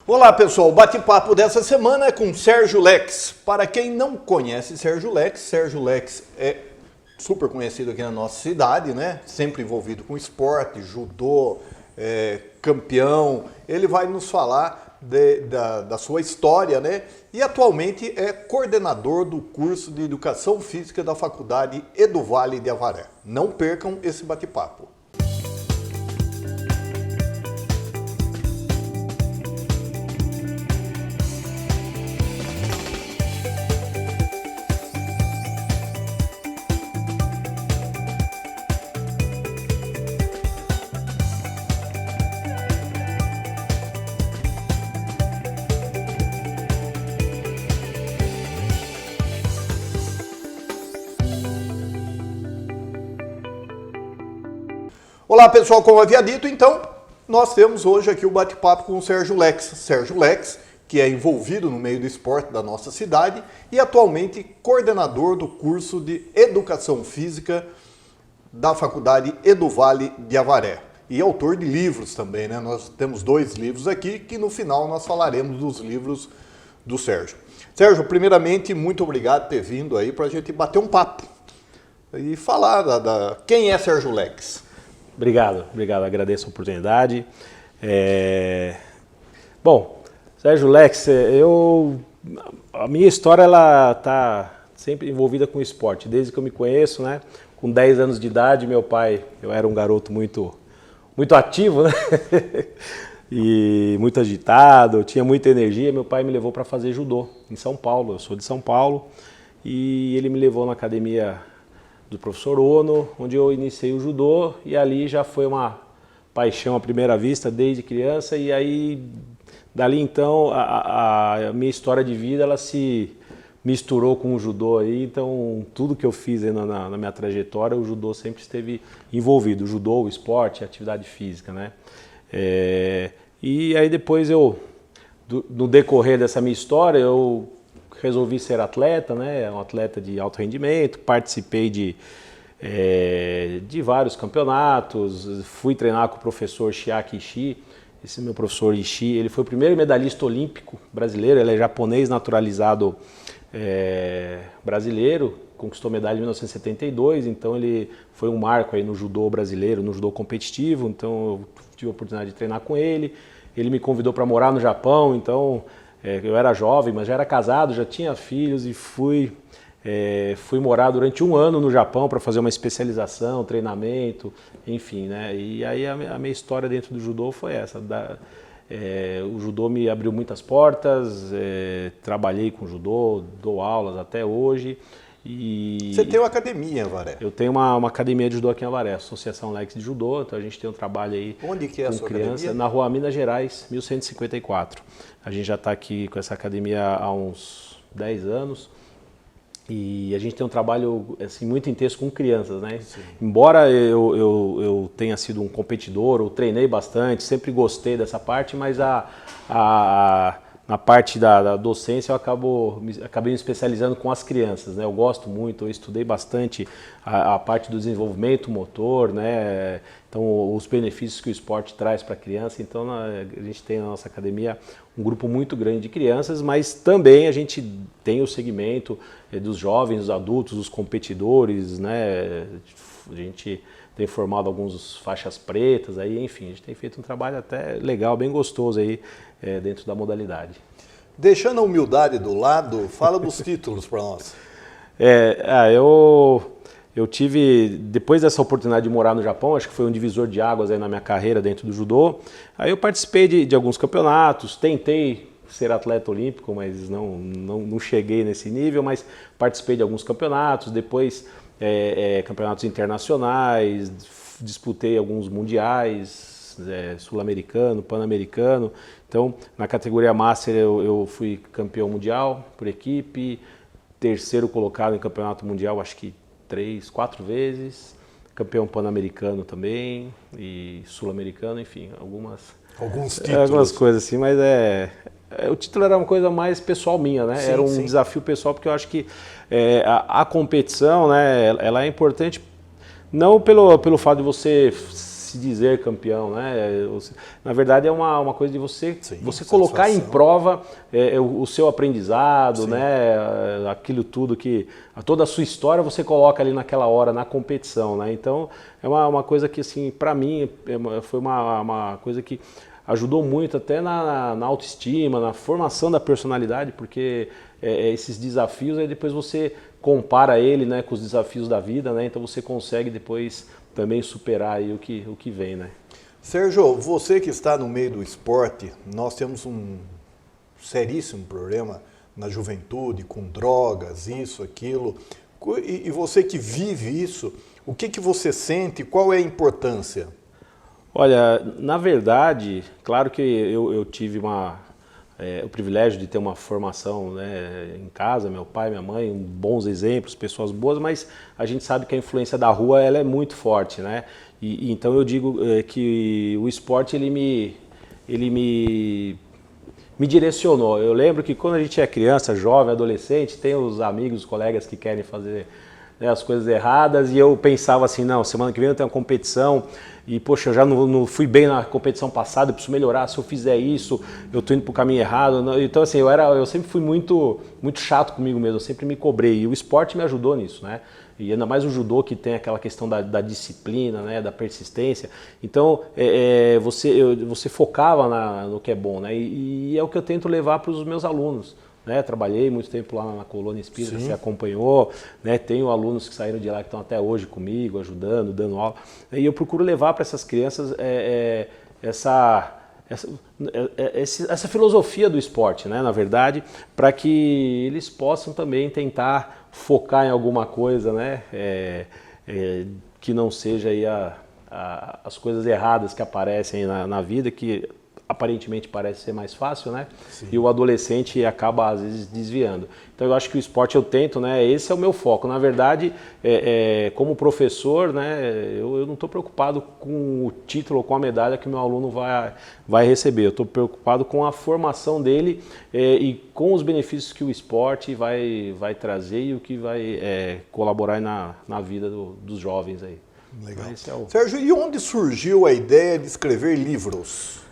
Olá pessoal, o bate-papo dessa semana é com Sérgio Lex. Para quem não conhece Sérgio Lex é super conhecido aqui na nossa cidade, né? Sempre envolvido com esporte, judô, campeão. Ele vai nos falar da sua história, né? E atualmente é coordenador do curso de Educação Física da Faculdade EduVale de Avaré. Não percam esse bate-papo. Olá pessoal, como havia dito, então, nós temos hoje aqui o bate-papo com o Sérgio Lex. Sérgio Lex, que é envolvido no meio do esporte da nossa cidade e atualmente coordenador do curso de Educação Física da Faculdade EduVale de Avaré. E autor de livros também, né? Nós temos 2 livros aqui que no final nós falaremos dos livros do Sérgio. Sérgio, primeiramente, muito obrigado por ter vindo aí para a gente bater um papo e falar quem é Sérgio Lex. Obrigado, agradeço a oportunidade. Bom, Sérgio Lex, a minha história ela está sempre envolvida com esporte, desde que eu me conheço, né? Com 10 anos de idade, meu pai, eu era um garoto muito ativo, né? E muito agitado, tinha muita energia. Meu pai me levou para fazer judô em São Paulo, eu sou de São Paulo, e ele me levou na academia do professor Ono, onde eu iniciei o judô, e ali já foi uma paixão à primeira vista desde criança. E aí dali então a minha história de vida ela se misturou com o judô aí. Então tudo que eu fiz aí na minha trajetória, o judô sempre esteve envolvido, o judô, o esporte, a atividade física, né? E aí depois no decorrer dessa minha história, eu resolvi ser atleta, né? Um atleta de alto rendimento, participei de vários campeonatos, fui treinar com o professor Chiaki Ishii. Esse meu professor Ishii, ele foi o primeiro medalhista olímpico brasileiro, ele é japonês naturalizado brasileiro, conquistou medalha em 1972, então ele foi um marco aí no judô brasileiro, no judô competitivo. Então eu tive a oportunidade de treinar com ele, ele me convidou para morar no Japão, então eu era jovem, mas já era casado, já tinha filhos e fui morar durante 1 ano no Japão para fazer uma especialização, treinamento, enfim, né? E aí a minha história dentro do judô foi essa. O judô me abriu muitas portas, trabalhei com judô, dou aulas até hoje. Você tem uma academia em Avaré? Eu tenho uma academia de judô aqui em Avaré, Associação Lex de Judô, então a gente tem um trabalho aí. Onde que é a sua academia? Na Rua Minas Gerais, 1154. A gente já está aqui com essa academia há uns 10 anos e a gente tem um trabalho assim, muito intenso com crianças, né? Sim. Embora eu tenha sido um competidor, eu treinei bastante, sempre gostei dessa parte, mas na parte da docência eu acabei me especializando com as crianças, né? Eu gosto muito, eu estudei bastante a parte do desenvolvimento motor, né? Então os benefícios que o esporte traz para a criança. Então a gente tem na nossa academia um grupo muito grande de crianças, mas também a gente tem o segmento dos jovens, dos adultos, dos competidores, né? A gente tem formado alguns faixas pretas, aí, enfim, a gente tem feito um trabalho até legal, bem gostoso aí dentro da modalidade. Deixando a humildade do lado, fala dos títulos para nós. Eu tive, depois dessa oportunidade de morar no Japão, acho que foi um divisor de águas aí na minha carreira dentro do judô. Aí eu participei de alguns campeonatos, tentei ser atleta olímpico, mas não cheguei nesse nível, mas participei de alguns campeonatos, depois campeonatos internacionais, disputei alguns mundiais, sul-americano, pan-americano. Então, na categoria Master eu fui campeão mundial por equipe, 3º colocado em campeonato mundial, acho que 3, 4 vezes, campeão pan-americano também e sul-americano, enfim, alguns títulos. Algumas coisas assim, mas o título era uma coisa mais pessoal minha, né? Sim, era um desafio pessoal, porque eu acho que a competição, né, ela é importante não pelo fato de você se dizer campeão, né? Na verdade é uma coisa de você colocar em satisfação. prova o seu aprendizado, né? Aquilo tudo toda a sua história você coloca ali naquela hora na competição, né? Então é uma coisa que assim para mim foi uma coisa que ajudou muito até na autoestima, na formação da personalidade, porque esses desafios aí depois você compara ele, né, com os desafios da vida, né? Então você consegue depois também superar aí o que vem, né? Sérgio, você que está no meio do esporte, nós temos um seríssimo problema na juventude, com drogas, isso, aquilo. E você que vive isso, o que você sente? Qual é a importância? Olha, na verdade, claro que eu tive o privilégio de ter uma formação, né, em casa, meu pai, minha mãe, bons exemplos, pessoas boas, mas a gente sabe que a influência da rua ela é muito forte, né? Então eu digo que o esporte ele me direcionou. Eu lembro que quando a gente é criança, jovem, adolescente, tem os amigos, os colegas que querem fazer, né, as coisas erradas, e eu pensava assim, não, semana que vem eu tenho uma competição e, poxa, eu já não fui bem na competição passada, eu preciso melhorar, se eu fizer isso, eu estou indo para o caminho errado. Então, assim, eu sempre fui muito chato comigo mesmo, eu sempre me cobrei, e o esporte me ajudou nisso, né? E ainda mais o judô, que tem aquela questão da disciplina, né, da persistência. Então, você focava no que é bom, né? E é o que eu tento levar para os meus alunos. Né? Trabalhei muito tempo lá na Colônia Espírita, você acompanhou, né? Tenho alunos que saíram de lá que estão até hoje comigo, ajudando, dando aula. E eu procuro levar para essas crianças essa filosofia do esporte, né? Na verdade, para que eles possam também tentar focar em alguma coisa, né? Que não seja aí as coisas erradas que aparecem na vida, que aparentemente parece ser mais fácil, né? Sim. E o adolescente acaba às vezes desviando. Então eu acho que o esporte eu tento, né? Esse é o meu foco. Na verdade, como professor, né? Eu não estou preocupado com o título ou com a medalha que o meu aluno vai receber. Eu estou preocupado com a formação dele e com os benefícios que o esporte vai trazer e o que vai colaborar na vida dos jovens aí. Legal. Sérgio, e onde surgiu a ideia de escrever livros?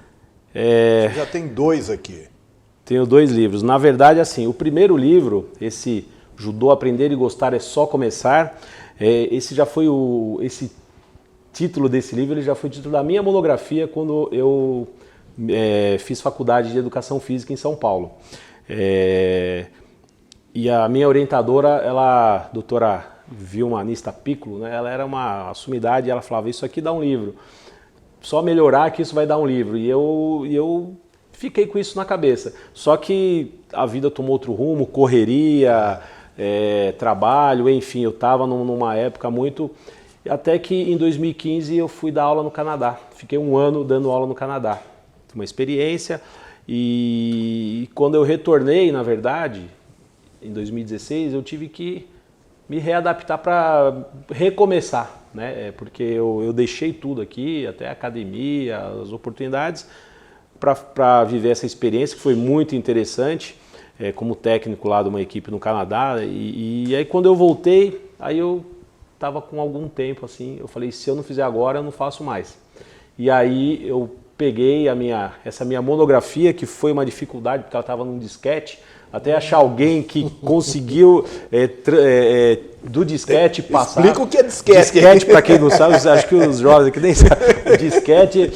Você já tem 2 aqui. Tenho 2 livros. Na verdade, assim, o primeiro livro, esse Judô Aprender e Gostar é Só Começar, esse já foi esse título desse livro, ele já foi o título da minha monografia quando eu fiz faculdade de Educação Física em São Paulo. E a minha orientadora, a doutora Vilma Anista Piccolo, né, ela era uma sumidade e ela falava, isso aqui dá um livro. Só melhorar que isso vai dar um livro. E eu fiquei com isso na cabeça. Só que a vida tomou outro rumo, correria, trabalho, enfim, eu estava numa época muito... Até que em 2015 eu fui dar aula no Canadá. Fiquei 1 ano dando aula no Canadá. Uma experiência. E quando eu retornei, na verdade, em 2016, eu tive que me readaptar para recomeçar. Né? Porque eu deixei tudo aqui, até a academia, as oportunidades, para viver essa experiência que foi muito interessante, como técnico lá de uma equipe no Canadá. E aí quando eu voltei, aí eu estava com algum tempo assim, eu falei, se eu não fizer agora, eu não faço mais. E aí eu peguei essa minha monografia, que foi uma dificuldade, porque ela estava num disquete, até achar alguém que conseguiu do disquete passar. Explica o que é disquete. Disquete, para quem não sabe, acho que os jovens aqui nem sabem. Disquete,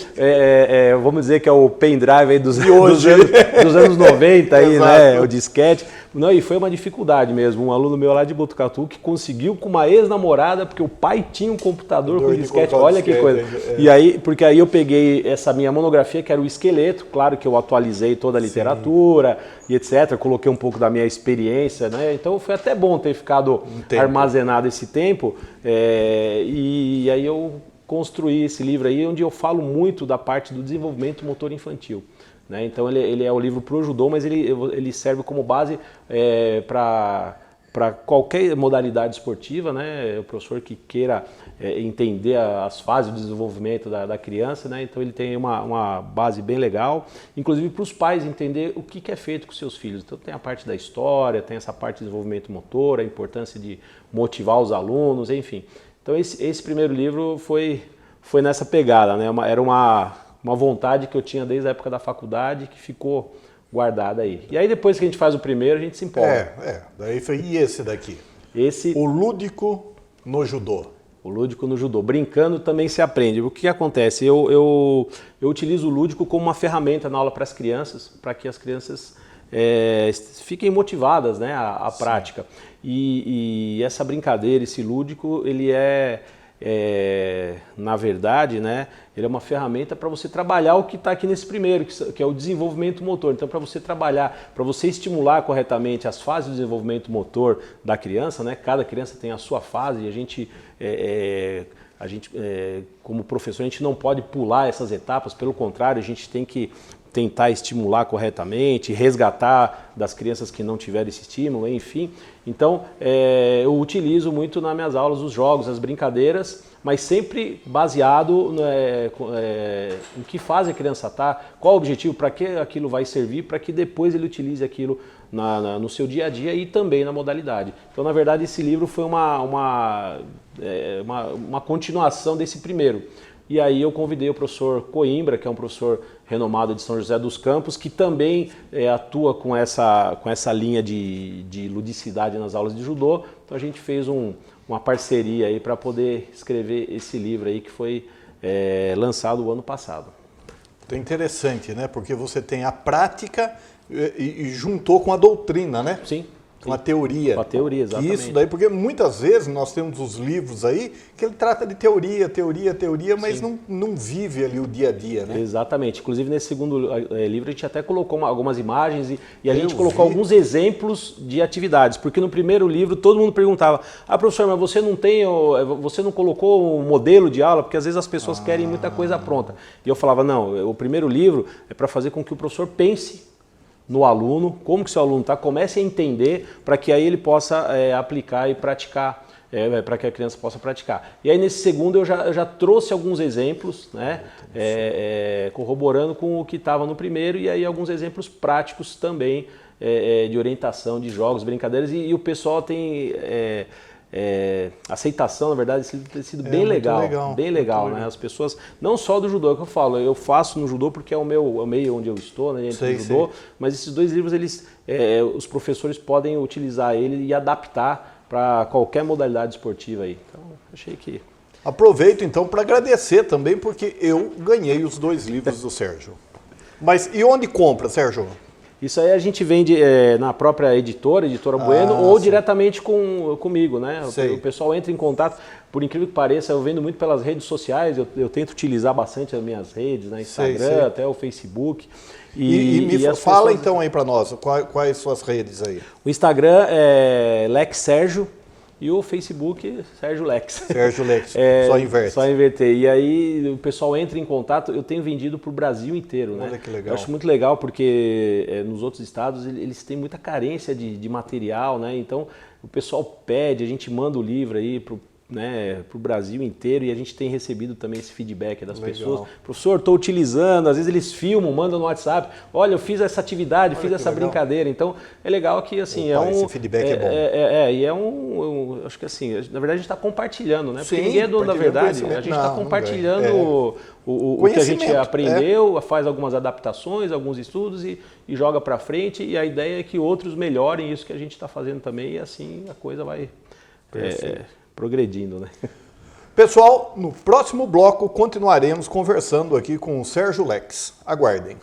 vamos dizer que é o pendrive aí dos anos 90, aí, né? O disquete. Não, e foi uma dificuldade mesmo. Um aluno meu lá de Botucatu que conseguiu com uma ex-namorada, porque o pai tinha um computador com disquete. Olha que coisa. E aí, porque aí eu peguei essa minha monografia, que era o esqueleto, claro que eu atualizei toda a literatura e etc. Coloquei um pouco da minha experiência, né? Então foi até bom ter ficado armazenado esse tempo. E aí eu construí esse livro aí, onde eu falo muito da parte do desenvolvimento motor infantil. Né? Então ele é o livro para o judô, mas ele serve como base para qualquer modalidade esportiva, né? O professor que queira entender as fases do desenvolvimento da criança, né? Então ele tem uma base bem legal, inclusive para os pais entender o que é feito com seus filhos. Então tem a parte da história, tem essa parte de desenvolvimento motor, a importância de motivar os alunos, enfim. Então esse primeiro livro foi foi nessa pegada, né? Era uma vontade que eu tinha desde a época da faculdade que ficou guardada aí. E aí depois que a gente faz o primeiro, a gente se empolga. Daí foi, e esse daqui? Esse... O Lúdico no Judô. O lúdico no judô. Brincando também se aprende. O que acontece? Eu utilizo o lúdico como uma ferramenta na aula para as crianças, para que as crianças fiquem motivadas, né, à prática. E essa brincadeira, esse lúdico, ele na verdade, né, ele é uma ferramenta para você trabalhar o que está aqui nesse primeiro, que é o desenvolvimento motor. Então, para você trabalhar, para você estimular corretamente as fases do desenvolvimento motor da criança, né, cada criança tem a sua fase e a gente, como professor, a gente não pode pular essas etapas, pelo contrário, a gente tem que tentar estimular corretamente, resgatar das crianças que não tiveram esse estímulo, enfim. Então, eu utilizo muito nas minhas aulas os jogos, as brincadeiras, mas sempre baseado em que fase a criança está, qual o objetivo, para que aquilo vai servir, para que depois ele utilize aquilo no seu dia a dia e também na modalidade. Então, na verdade, esse livro foi uma continuação desse primeiro. E aí eu convidei o professor Coimbra, que é um professor renomado de São José dos Campos, que também atua com essa linha de ludicidade nas aulas de judô. Então a gente fez uma parceria aí para poder escrever esse livro aí que foi lançado o ano passado. Então é interessante, né? Porque você tem a prática e juntou com a doutrina, né? Sim. Com a teoria. Com a teoria, exatamente. Isso daí, porque muitas vezes nós temos os livros aí que ele trata de teoria, mas não vive ali o dia a dia, né? Exatamente. Inclusive nesse segundo livro a gente até colocou algumas imagens e a gente colocou alguns exemplos de atividades, porque no primeiro livro todo mundo perguntava: professor, mas você não colocou um modelo de aula? Porque às vezes as pessoas querem muita coisa pronta. E eu falava, não, o primeiro livro é para fazer com que o professor pense no aluno, como que seu aluno está, comece a entender para que aí ele possa aplicar e praticar, para que a criança possa praticar. E aí nesse segundo eu já trouxe alguns exemplos, né, corroborando com o que estava no primeiro, e aí alguns exemplos práticos também de orientação de jogos, brincadeiras, e o pessoal tem... aceitação, na verdade, tem sido bem legal, né? As pessoas, não só do judô, é o que eu falo, eu faço no judô porque é o meio onde eu estou, né, dentro do judô, mas esses dois livros, os professores podem utilizar ele e adaptar para qualquer modalidade esportiva aí. Então, achei que... Aproveito então para agradecer também, porque eu ganhei os 2 livros do Sérgio. Mas e onde compra, Sérgio? Isso aí a gente vende na própria editora Bueno, ou diretamente comigo, né? O pessoal entra em contato, por incrível que pareça, eu vendo muito pelas redes sociais, eu tento utilizar bastante as minhas redes, né? Instagram, até o Facebook. E me fala então aí para nós, quais suas redes aí? O Instagram é Lex Sérgio. E o Facebook, Sérgio Lex. Sérgio Lex, só inverte. Só inverter. E aí o pessoal entra em contato, eu tenho vendido para o Brasil inteiro, né? Olha que legal. Eu acho muito legal porque nos outros estados eles têm muita carência de material, né? Então o pessoal pede, a gente manda o livro aí para o Brasil inteiro e a gente tem recebido também esse feedback das pessoas. Professor, estou utilizando, às vezes eles filmam, mandam no WhatsApp, olha, eu fiz essa atividade, fiz essa brincadeira. Então é legal que assim, esse feedback é bom. acho que assim, na verdade a gente está compartilhando, né? Porque ninguém é dono da verdade, a gente está compartilhando o que a gente aprendeu, faz algumas adaptações, alguns estudos e joga para frente, e a ideia é que outros melhorem isso que a gente está fazendo também, e assim a coisa vai progredindo, né? Pessoal, no próximo bloco continuaremos conversando aqui com o Sérgio Lex. Aguardem.